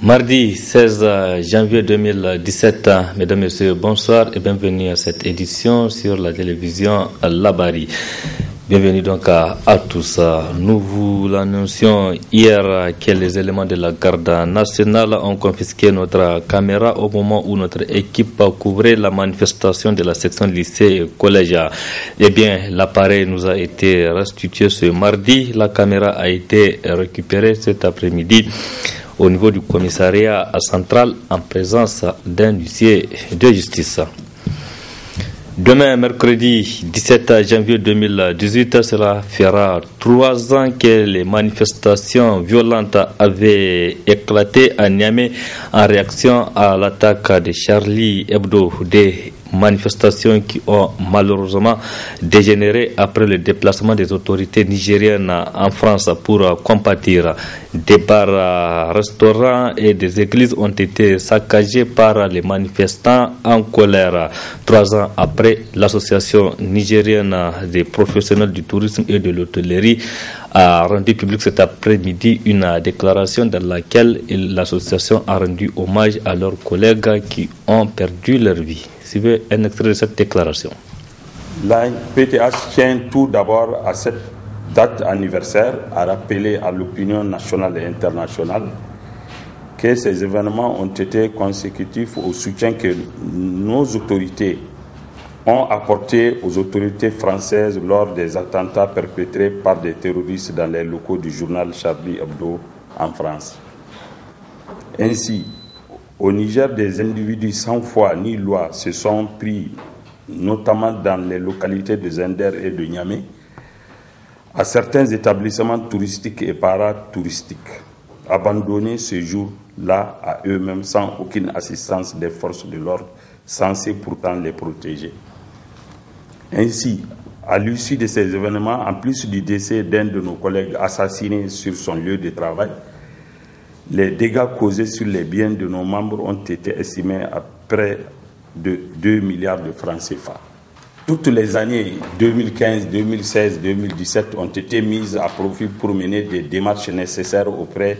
Mardi 16 janvier 2017, mesdames et messieurs, bonsoir et bienvenue à cette édition sur la télévision Labari. Bienvenue donc à tous. Nous vous l'annoncions hier que les éléments de la garde nationale ont confisqué notre caméra au moment où notre équipe couvrait la manifestation de la section lycée et collège. Eh bien, l'appareil nous a été restitué ce mardi. La caméra a été récupérée cet après-midi au niveau du commissariat central en présence d'un huissier de justice. Demain, mercredi 17 janvier 2018, cela fera 3 ans que les manifestations violentes avaient éclaté à Niamey en réaction à l'attaque de Charlie Hebdo. Des manifestations qui ont malheureusement dégénéré après le déplacement des autorités nigériennes en France pour compatir. Des bars, restaurants et des églises ont été saccagés par les manifestants en colère. 3 ans après, l'association nigérienne des professionnels du tourisme et de l'hôtellerie a rendu public cet après-midi une déclaration dans laquelle l'association a rendu hommage à leurs collègues qui ont perdu leur vie. Suivez un extrait de cette déclaration. La PTH tient tout d'abord à cette date anniversaire à rappeler à l'opinion nationale et internationale que ces événements ont été consécutifs au soutien que nos autorités ont apporté aux autorités françaises lors des attentats perpétrés par des terroristes dans les locaux du journal Charlie Hebdo en France. Ainsi, au Niger, des individus sans foi ni loi se sont pris, notamment dans les localités de Zender et de Niamey, à certains établissements touristiques et paratouristiques, abandonnés ce jour-là à eux-mêmes sans aucune assistance des forces de l'ordre, censées pourtant les protéger. Ainsi, à l'issue de ces événements, en plus du décès d'un de nos collègues assassinés sur son lieu de travail, les dégâts causés sur les biens de nos membres ont été estimés à près de 2 milliards de francs CFA. Toutes les années 2015, 2016, 2017 ont été mises à profit pour mener des démarches nécessaires auprès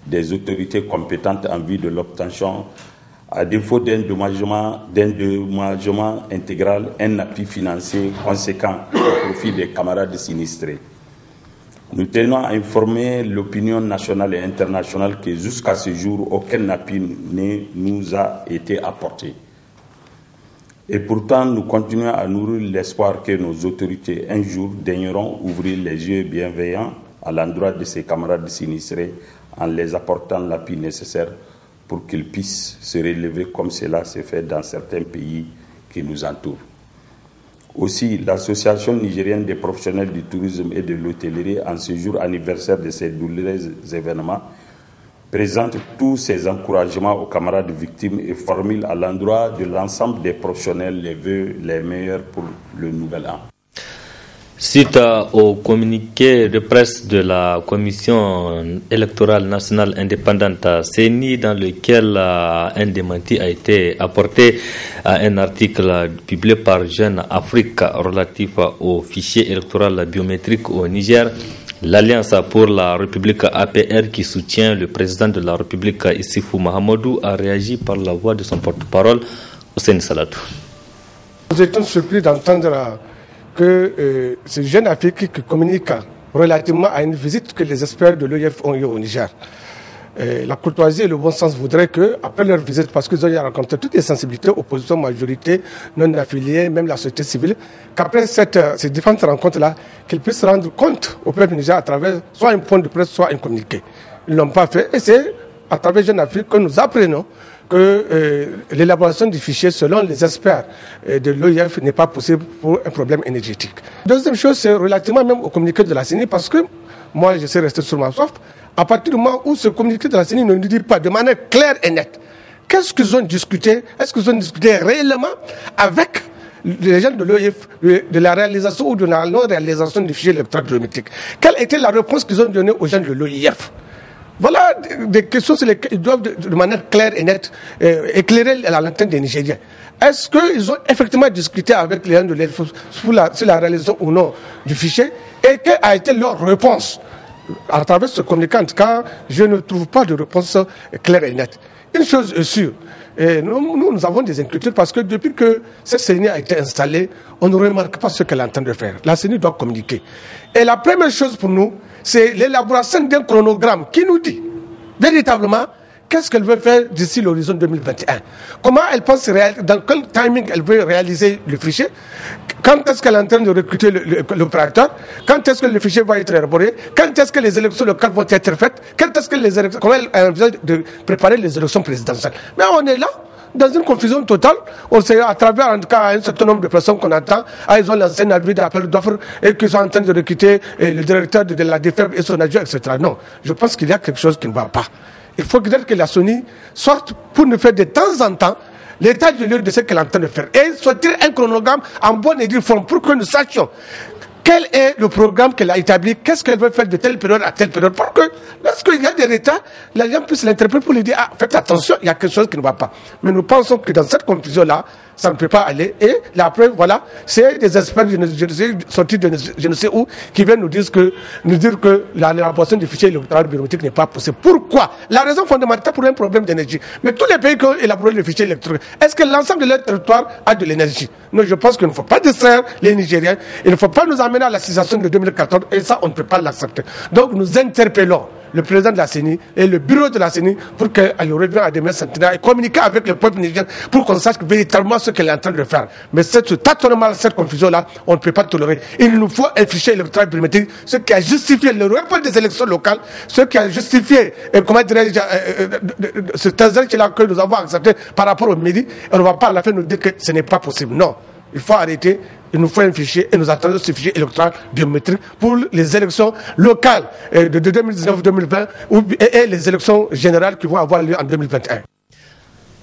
des autorités compétentes en vue de l'obtention, à défaut d'un dédommagement intégral, un appui financier conséquent au profit des camarades sinistrés. Nous tenons à informer l'opinion nationale et internationale que jusqu'à ce jour, aucun appui ne nous a été apporté. Et pourtant, nous continuons à nourrir l'espoir que nos autorités, un jour, daigneront ouvrir les yeux bienveillants à l'endroit de ces camarades sinistrés en les apportant l'appui nécessaire pour qu'ils puissent se relever comme cela se fait dans certains pays qui nous entourent. Aussi, l'Association nigérienne des professionnels du tourisme et de l'hôtellerie, en ce jour anniversaire de ces douloureux événements, présente tous ses encouragements aux camarades victimes et formule à l'endroit de l'ensemble des professionnels les vœux les meilleurs pour le nouvel an. Suite au communiqué de presse de la Commission électorale nationale indépendante CENI, dans lequel un démenti a été apporté à un article publié par Jeune Afrique relatif au fichier électoral biométrique au Niger, l'Alliance pour la République APR, qui soutient le président de la République Issifou Mahamadou, a réagi par la voix de son porte-parole, Hussein Salatou. Nous étions surpris d'entendre que c'est Jeune Afrique qui communique relativement à une visite que les experts de l'OIF ont eue au Niger. La courtoisie et le bon sens voudraient qu'après leur visite, parce qu'ils ont rencontré toutes les sensibilités, opposition, majorité, non affiliés, même la société civile, qu'après ces différentes rencontres-là, qu'ils puissent rendre compte au peuple Niger à travers soit un point de presse, soit un communiqué. Ils ne l'ont pas fait et c'est à travers Jeune Afrique que nous apprenons que l'élaboration du fichier, selon les experts de l'OIF, n'est pas possible pour un problème énergétique. Deuxième chose, c'est relativement même au communiqué de la CENI, parce que moi, je suis resté sur ma soif. À partir du moment où ce communiqué de la CENI ne nous dit pas de manière claire et nette, qu'est-ce qu'ils ont discuté? Est-ce qu'ils ont discuté réellement avec les gens de l'OIF, de la réalisation ou de la non-réalisation du fichier électoral biométrique? Quelle était la réponse qu'ils ont donnée aux gens de l'OIF? Voilà des questions sur lesquelles ils doivent de manière claire et nette éclairer la lanterne des Nigériens. Est-ce qu'ils ont effectivement discuté avec les gens de l'OIF sur la réalisation ou non du fichier? Et quelle a été leur réponse? à travers ce communiqué, en tout cas, je ne trouve pas de réponse claire et nette. Une chose est sûre, nous avons des inquiétudes parce que depuis que cette CENI a été installée, on ne remarque pas ce qu'elle est en train de faire. La CENI doit communiquer. Et la première chose pour nous, c'est l'élaboration d'un chronogramme qui nous dit véritablement qu'est-ce qu'elle veut faire d'ici l'horizon 2021. Comment elle pense, dans quel timing elle veut réaliser le fichier, quand est-ce qu'elle est en train de recruter l'opérateur, quand est-ce que le fichier va être élaboré, quand est-ce que les élections locales vont être faites, quand est-ce que les élections, comment elle envisage de préparer les élections présidentielles. Mais on est là, dans une confusion totale. On sait à travers en tout cas un certain nombre de personnes qu'on attend, ils ont lancé un avis d'appel d'offres et qu'ils sont en train de recruter le directeur de la DFEB et son adjoint, etc. Non, je pense qu'il y a quelque chose qui ne va pas. Il faut que la SONI sorte pour nous faire de temps en temps l'état du lieu de ce qu'elle est en train de faire et sortir un chronogramme en bonne et due forme pour que nous sachions quel est le programme qu'elle a établi, qu'est-ce qu'elle veut faire de telle période à telle période, pour que lorsqu'il y a des retards, les gens puissent l'interpréter pour lui dire, faites attention, il y a quelque chose qui ne va pas. Mais nous pensons que dans cette confusion-là, ça ne peut pas aller. Et la preuve, voilà, c'est des experts sortis de je ne sais où qui viennent nous dire que l'élaboration du fichier électoral biométrique n'est pas possible. Pourquoi? La raison fondamentale pour un problème d'énergie. Mais tous les pays qui ont élaboré le fichier électoral, est-ce que l'ensemble de leur territoire a de l'énergie? Non, je pense qu'il ne faut pas distraire les Nigériens. Il ne faut pas nous amener à la situation de 2014 et ça, on ne peut pas l'accepter. Donc nous interpellons le président de la CENI et le bureau de la CENI pour qu'elle revienne à demain centenaire et communiquer avec le peuple nigérien pour qu'on sache véritablement ce qu'elle est en train de faire. Mais ce tâtonnement, cette confusion-là, on ne peut pas tolérer. Il nous faut un fichier électoral biométrique, ce qui a justifié le report des élections locales, ce qui a justifié, comment dirais-je, ce tasage-là que nous avons accepté par rapport au mairie, et on ne va pas à la fin nous dire que ce n'est pas possible. Non, il faut arrêter. Il nous faut un fichier et nous attendons ce fichier électoral biométrique pour les élections locales de 2019-2020 et les élections générales qui vont avoir lieu en 2021.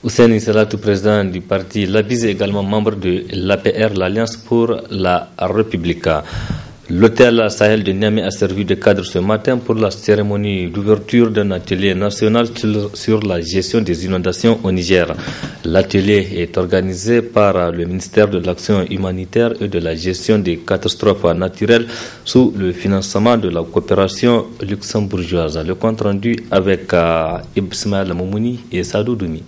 Hussein Salatou, président du parti Labise, également membre de l'APR, l'Alliance pour la République. L'hôtel Sahel de Niamey a servi de cadre ce matin pour la cérémonie d'ouverture d'un atelier national sur la gestion des inondations au Niger. L'atelier est organisé par le ministère de l'Action humanitaire et de la gestion des catastrophes naturelles sous le financement de la coopération luxembourgeoise. Le compte rendu avec Ismaël Moumouni et Sadou Doumi.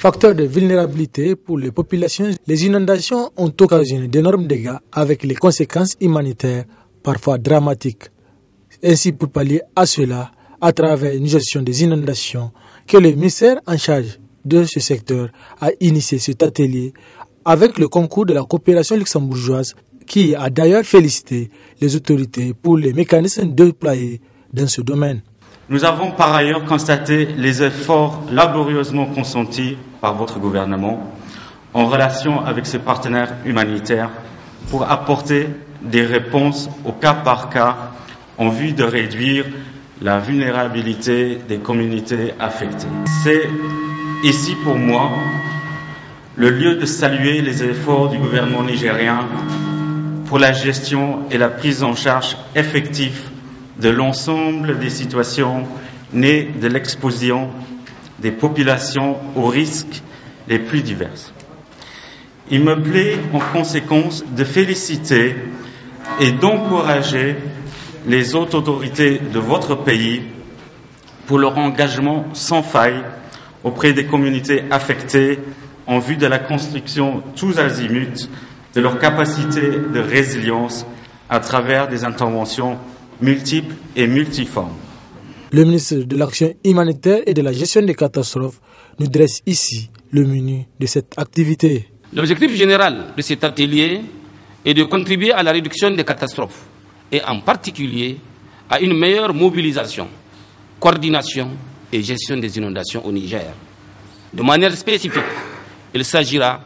Facteur de vulnérabilité pour les populations, les inondations ont occasionné d'énormes dégâts avec les conséquences humanitaires parfois dramatiques. Ainsi, pour pallier à cela, à travers une gestion des inondations, que le ministère en charge de ce secteur a initié cet atelier avec le concours de la coopération luxembourgeoise qui a d'ailleurs félicité les autorités pour les mécanismes déployés dans ce domaine. Nous avons par ailleurs constaté les efforts laborieusement consentis par votre gouvernement en relation avec ses partenaires humanitaires pour apporter des réponses au cas par cas en vue de réduire la vulnérabilité des communautés affectées. C'est ici pour moi le lieu de saluer les efforts du gouvernement nigérien pour la gestion et la prise en charge effective de l'ensemble des situations nées de l'exposition des populations aux risques les plus divers. Il me plaît en conséquence de féliciter et d'encourager les autres autorités de votre pays pour leur engagement sans faille auprès des communautés affectées en vue de la construction tous azimuts de leur capacité de résilience à travers des interventions multiples et multiformes. Le ministre de l'Action humanitaire et de la gestion des catastrophes nous dresse ici le menu de cette activité. L'objectif général de cet atelier est de contribuer à la réduction des catastrophes et en particulier à une meilleure mobilisation, coordination et gestion des inondations au Niger. De manière spécifique, il s'agira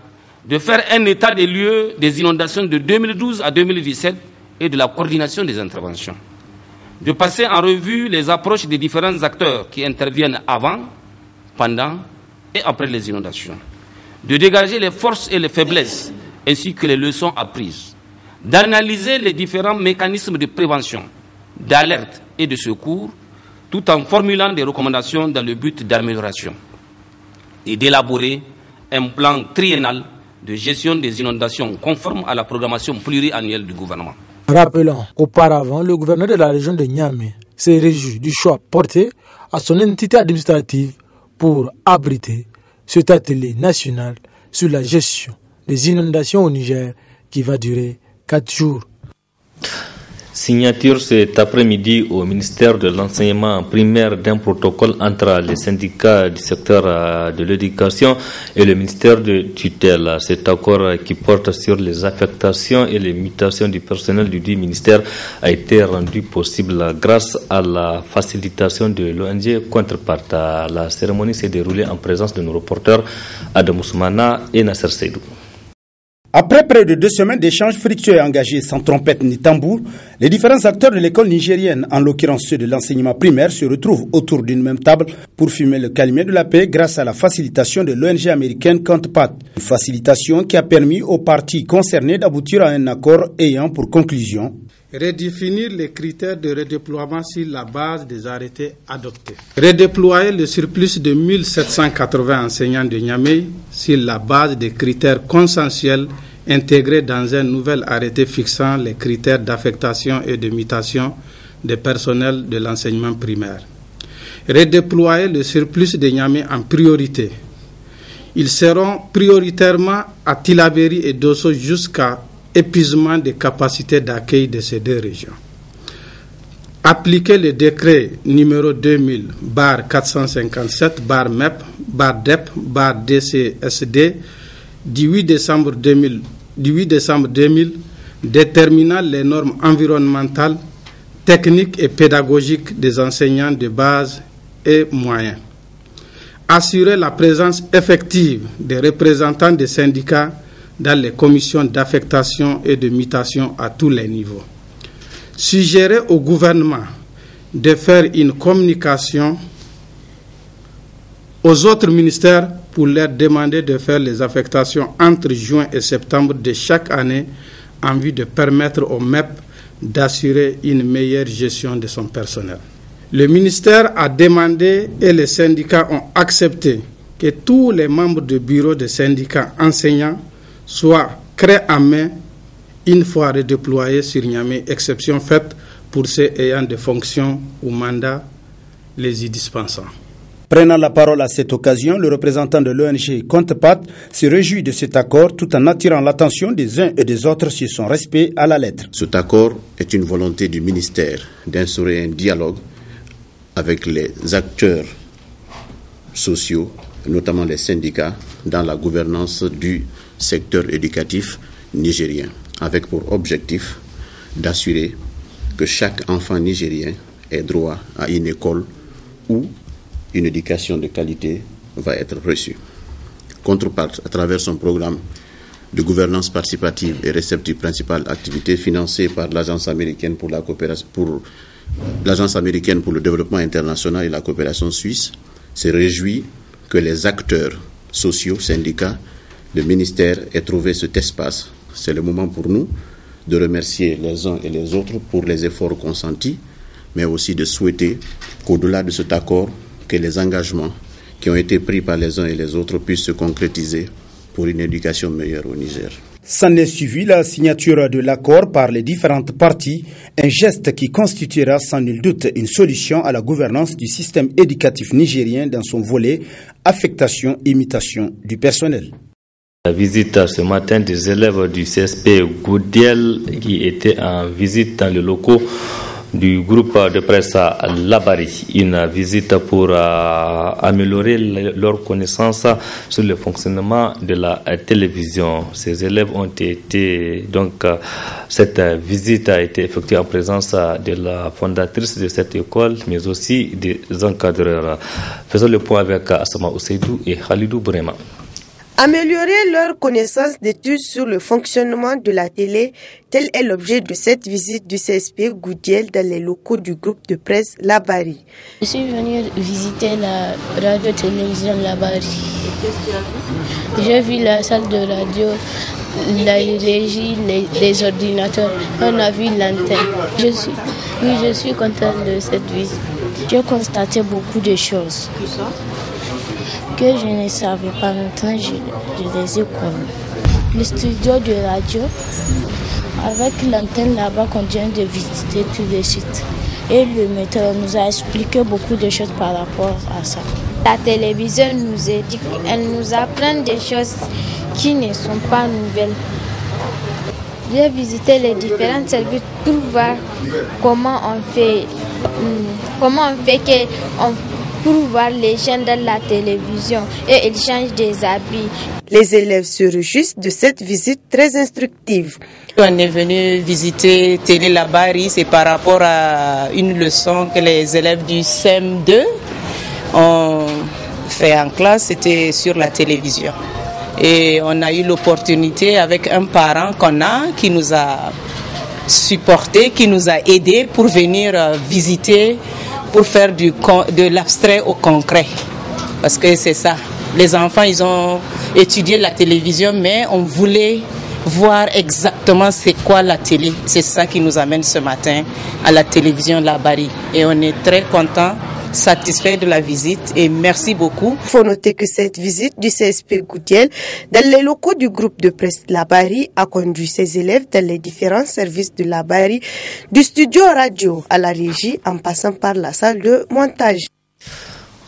de faire un état des lieux des inondations de 2012 à 2017 et de la coordination des interventions. De passer en revue les approches des différents acteurs qui interviennent avant, pendant et après les inondations. De dégager les forces et les faiblesses ainsi que les leçons apprises. D'analyser les différents mécanismes de prévention, d'alerte et de secours, tout en formulant des recommandations dans le but d'amélioration. Et d'élaborer un plan triennal de gestion des inondations conforme à la programmation pluriannuelle du gouvernement. Rappelons qu'auparavant, le gouverneur de la région de Niamey s'est réjoui du choix porté à son entité administrative pour abriter cet atelier national sur la gestion des inondations au Niger qui va durer 4 jours. Signature cet après-midi au ministère de l'enseignement primaire d'un protocole entre les syndicats du secteur de l'éducation et le ministère de tutelle. Cet accord qui porte sur les affectations et les mutations du personnel du dit ministère a été rendu possible grâce à la facilitation de l'ONG Contrepart. La cérémonie s'est déroulée en présence de nos reporters Adam Ousmana et Nasser Seydou. Après près de 2 semaines d'échanges fructueux et engagés sans trompette ni tambour, les différents acteurs de l'école nigérienne, en l'occurrence ceux de l'enseignement primaire, se retrouvent autour d'une même table pour fumer le calumet de la paix grâce à la facilitation de l'ONG américaine Contrepart. Une facilitation qui a permis aux parties concernées d'aboutir à un accord ayant pour conclusion redéfinir les critères de redéploiement sur la base des arrêtés adoptés. Redéployer le surplus de 1780 enseignants de Niamey sur la base des critères consensuels intégrés dans un nouvel arrêté fixant les critères d'affectation et de mutation des personnels de l'enseignement primaire. Redéployer le surplus de Niamey en priorité. Ils seront prioritairement à Tillabéri et Dosso jusqu'à épuisement des capacités d'accueil de ces 2 régions. Appliquer le décret numéro 2000-457-MEP-DEP-DCSD du 8 décembre 2000 déterminant les normes environnementales, techniques et pédagogiques des enseignants de base et moyens. Assurer la présence effective des représentants des syndicats dans les commissions d'affectation et de mutation à tous les niveaux. Suggérer au gouvernement de faire une communication aux autres ministères pour leur demander de faire les affectations entre juin et septembre de chaque année en vue de permettre au MEP d'assurer une meilleure gestion de son personnel. Le ministère a demandé et les syndicats ont accepté que tous les membres du bureau des syndicats enseignants soit créé à main une fois redéployé sur Niamey, exception faite pour ceux ayant des fonctions ou mandats les y dispensant. Prenant la parole à cette occasion, le représentant de l'ONG Contrepart se réjouit de cet accord tout en attirant l'attention des uns et des autres sur son respect à la lettre. Cet accord est une volonté du ministère d'instaurer un dialogue avec les acteurs sociaux, notamment les syndicats, dans la gouvernance du secteur éducatif nigérien, avec pour objectif d'assurer que chaque enfant nigérien ait droit à une école où une éducation de qualité va être reçue. Contrepart, à travers son programme de gouvernance participative et réceptive principale activité financée par l'Agence américaine pour la coopération, l'Agence américaine pour le développement international et la coopération suisse, se réjouit que les acteurs sociaux, syndicats, le ministère ait trouvé cet espace. C'est le moment pour nous de remercier les uns et les autres pour les efforts consentis, mais aussi de souhaiter qu'au-delà de cet accord, que les engagements qui ont été pris par les uns et les autres puissent se concrétiser pour une éducation meilleure au Niger. S'en est suivi la signature de l'accord par les différentes parties, un geste qui constituera sans nul doute une solution à la gouvernance du système éducatif nigérien dans son volet affectation et mutation du personnel. La visite ce matin des élèves du CSP Goudiel qui étaient en visite dans les locaux du groupe de presse Labari. Une visite pour améliorer leur connaissance sur le fonctionnement de la télévision. Ces élèves ont été, donc, cette visite a été effectuée en présence de la fondatrice de cette école, mais aussi des encadreurs. Faisons le point avec Asama Oseidou et Khalidou Brema. Améliorer leur connaissance d'études sur le fonctionnement de la télé, tel est l'objet de cette visite du CSP Goudiel dans les locaux du groupe de presse Labari. Je suis venue visiter la radio-télévision Labari. Qu'est-ce que tu as vu? J'ai vu la salle de radio, la régie, les ordinateurs. On a vu l'antenne. Je suis contente de cette visite. J'ai constaté beaucoup de choses. Tout ça? Que je ne savais pas, maintenant je les ai connus. Le studio de radio Avec l'antenne là-bas qu'on vient de visiter tout de suite. Et le maître nous a expliqué beaucoup de choses par rapport à ça. La télévision nous éduque, elle nous apprend des choses qui ne sont pas nouvelles. J'ai visité les différents services pour voir comment on fait pour voir les gens dans la télévision et ils changent des habits. Les élèves se réjouissent de cette visite très instructive. On est venu visiter Télé Labari, c'est par rapport à une leçon que les élèves du CM2 ont fait en classe, c'était sur la télévision. Et on a eu l'opportunité avec un parent qu'on a qui nous a supporté, qui nous a aidés pour venir visiter, pour faire de l'abstrait au concret. Parce que c'est ça. Les enfants, ils ont étudié la télévision, mais on voulait voir exactement c'est quoi la télé. C'est ça qui nous amène ce matin à la télévision Labari. Et on est très contents, satisfaits de la visite et merci beaucoup. Il faut noter que cette visite du CSP Goudiel dans les locaux du groupe de presse Labari a conduit ses élèves dans les différents services de Labari, du studio radio à la régie en passant par la salle de montage.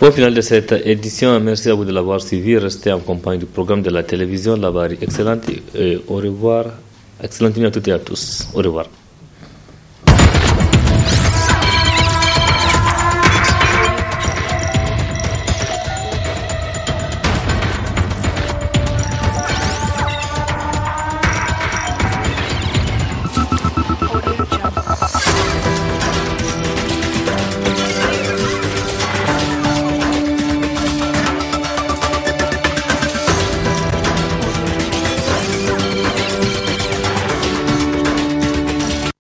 Au final de cette édition, merci à vous de l'avoir suivi. Restez en compagnie du programme de la télévision Labari. Excellente et au revoir. Excellente nuit à toutes et à tous. Au revoir.